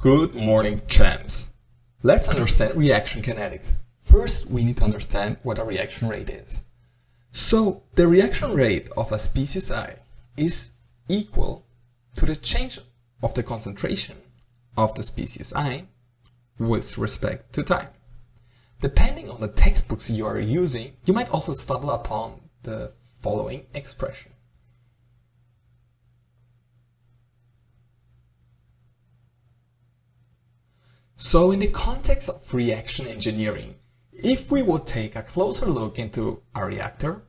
Good morning, champs. Let's understand reaction kinetics. First, we need to understand what a reaction rate is. So, the reaction rate of a species I is equal to the change of the concentration of the species I with respect to time. Depending on the textbooks you are using, you might also stumble upon the following expression. So in the context of reaction engineering, if we would take a closer look into a reactor,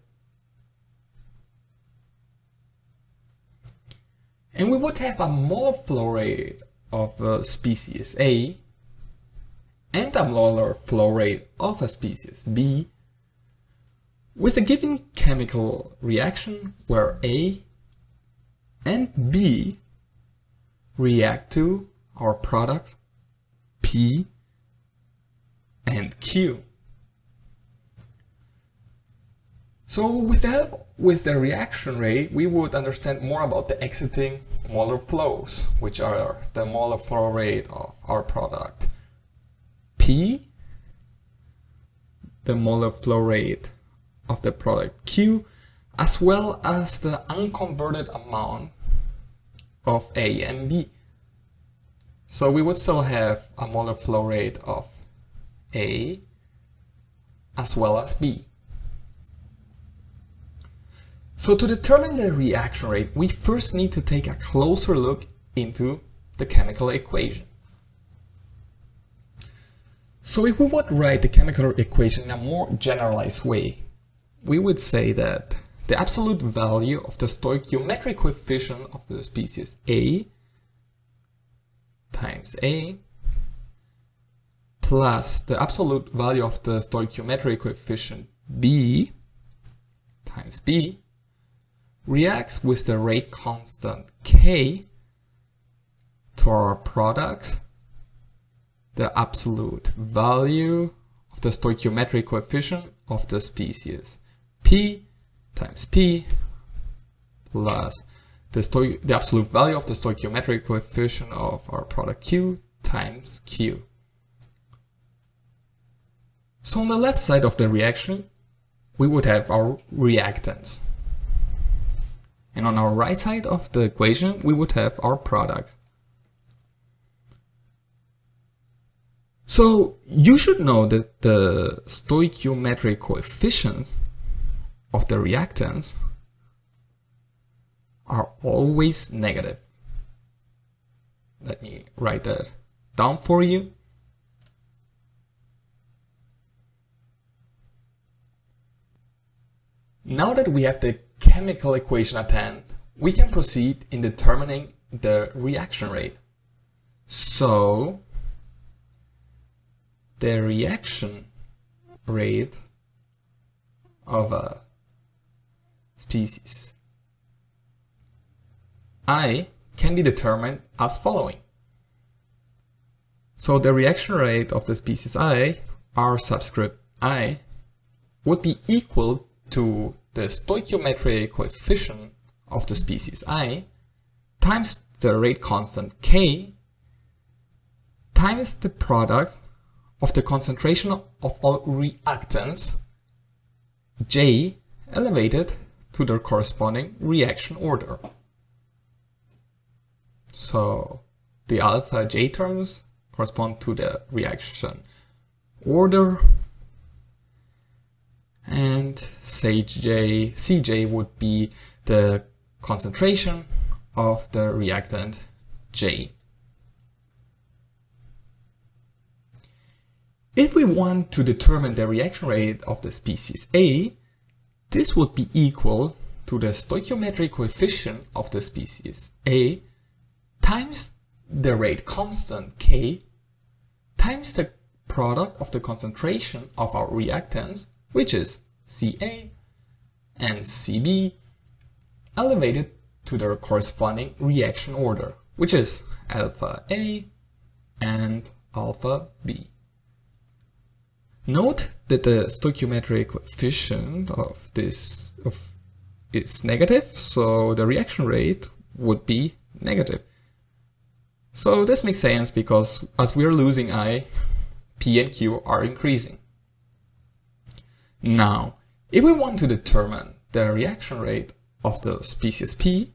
and we would have a molar flow rate of a species A and a molar flow rate of a species B, with a given chemical reaction where A and B react to our products P and Q. So with the reaction rate, we would understand more about the exiting molar flows, which are the molar flow rate of our product P, the molar flow rate of the product Q, as well as the unconverted amount of A and B. So we would still have a molar flow rate of A as well as B. So to determine the reaction rate, we first need to take a closer look into the chemical equation. So if we would write the chemical equation in a more generalized way, we would say that the absolute value of the stoichiometric coefficient of the species A times A plus the absolute value of the stoichiometric coefficient B times B reacts with the rate constant K to our product, the absolute value of the stoichiometric coefficient of the species P times P plus the absolute value of the stoichiometric coefficient of our product Q times Q. So on the left side of the reaction, we would have our reactants. And on our right side of the equation, we would have our products. So you should know that the stoichiometric coefficients of the reactants are always negative. Let me write that down for you. Now that we have the chemical equation at hand, we can proceed in determining the reaction rate. So the reaction rate of a species I can be determined as following. So the reaction rate of the species I, R subscript I, would be equal to the stoichiometric coefficient of the species I times the rate constant K times the product of the concentration of all reactants J elevated to their corresponding reaction order. So the alpha J terms correspond to the reaction order, and Cj would be the concentration of the reactant J. If we want to determine the reaction rate of the species A, this would be equal to the stoichiometric coefficient of the species A times the rate constant K times the product of the concentration of our reactants, which is Ca and Cb, elevated to their corresponding reaction order, which is alpha A and alpha B. Note that the stoichiometric coefficient of this is negative, so the reaction rate would be negative. So this makes sense because as we are losing I, P and Q are increasing. Now, if we want to determine the reaction rate of the species P,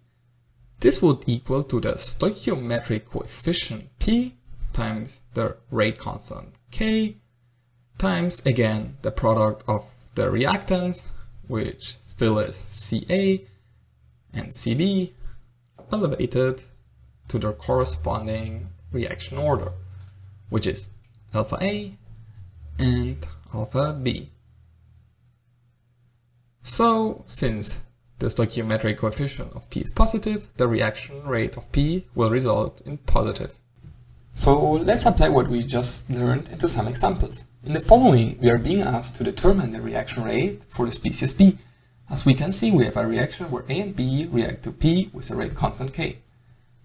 this would equal to the stoichiometric coefficient P times the rate constant K times, again, the product of the reactants, which still is Ca and Cb, elevated to their corresponding reaction order, which is alpha A and alpha B. So, since the stoichiometric coefficient of P is positive, the reaction rate of P will result in positive. So let's apply what we just learned into some examples. In the following, we are being asked to determine the reaction rate for the species B. As we can see, we have a reaction where A and B react to P with a rate constant K.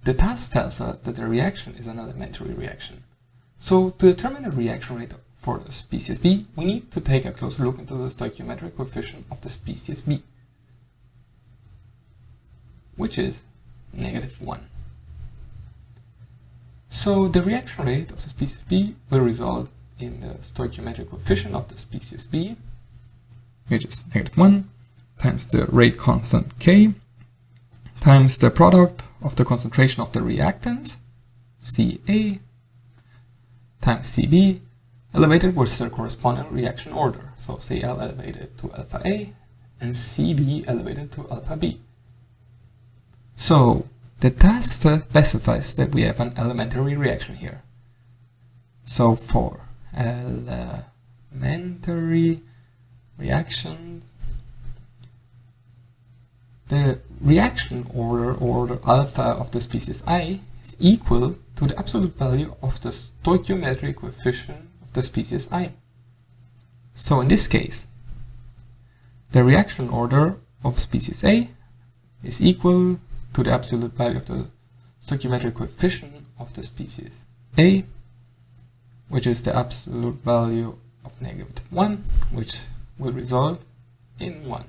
The task tells us that the reaction is an elementary reaction. So to determine the reaction rate for the species B, we need to take a closer look into the stoichiometric coefficient of the species B, which is -1. So the reaction rate of the species B will result in the stoichiometric coefficient of the species B, which is -1, times the rate constant K, times the product of the concentration of the reactants, Ca, times Cb, elevated with their corresponding reaction order. So Cl elevated to alpha A and Cb elevated to alpha B. So the task specifies that we have an elementary reaction here. So for elementary reactions, the reaction order alpha of the species I is equal to the absolute value of the stoichiometric coefficient of the species I. So in this case, the reaction order of species A is equal to the absolute value of the stoichiometric coefficient of the species A, which is the absolute value of -1, which will result in 1.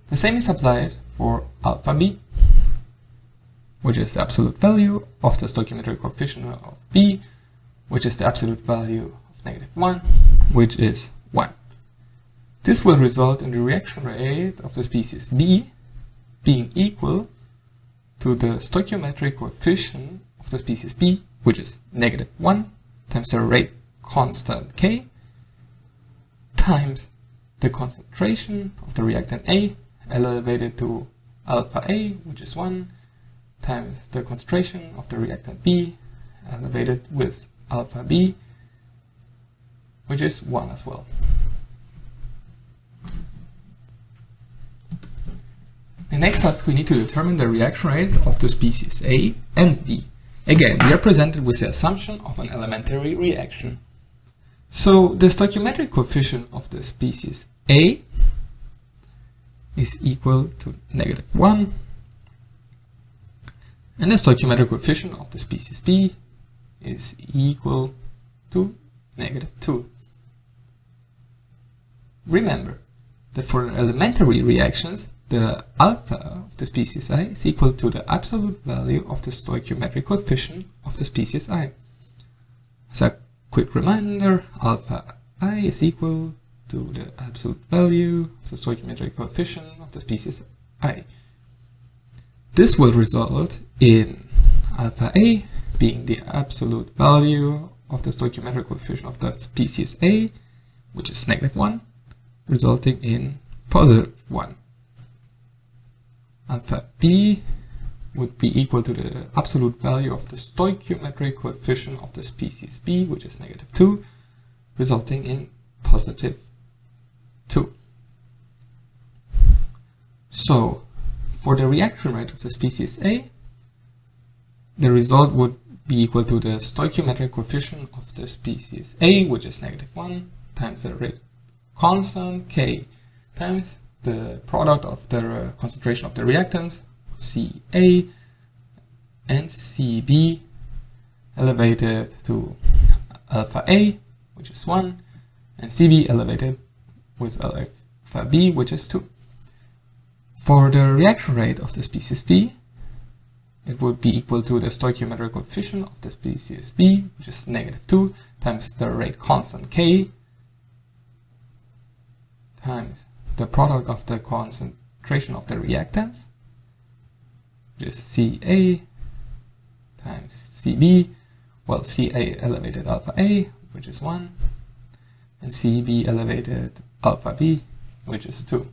The same is applied for alpha B, which is the absolute value of the stoichiometric coefficient of B, which is the absolute value of -1, which is 1. This will result in the reaction rate of the species B being equal to the stoichiometric coefficient of the species B, which is -1, times the rate constant K, times the concentration of the reactant A, elevated to alpha A, which is 1, times the concentration of the reactant B, elevated with alpha B, which is 1 as well. In the next task, we need to determine the reaction rate of the species A and B. Again, we are presented with the assumption of an elementary reaction. So the stoichiometric coefficient of the species A is equal to -1, and the stoichiometric coefficient of the species B is equal to -2. Remember that for elementary reactions, the alpha of the species I is equal to the absolute value of the stoichiometric coefficient of the species I. As a quick reminder, alpha I is equal to the absolute value of the stoichiometric coefficient of the species I. This will result in alpha A being the absolute value of the stoichiometric coefficient of the species A, which is -1, resulting in +1. Alpha B would be equal to the absolute value of the stoichiometric coefficient of the species B, which is -2, resulting in +2. So, for the reaction rate of the species A, the result would be equal to the stoichiometric coefficient of the species A, which is -1, times the rate constant K, times the product of the concentration of the reactants, Ca and Cb, elevated to alpha A, which is 1, and Cb elevated with alpha B, which is 2. For the reaction rate of the species B, it would be equal to the stoichiometric coefficient of the species B, which is -2, times the rate constant K, times the product of the concentration of the reactants, which is Ca times Cb, well, Ca elevated alpha A, which is 1, and Cb elevated alpha B, which is 2.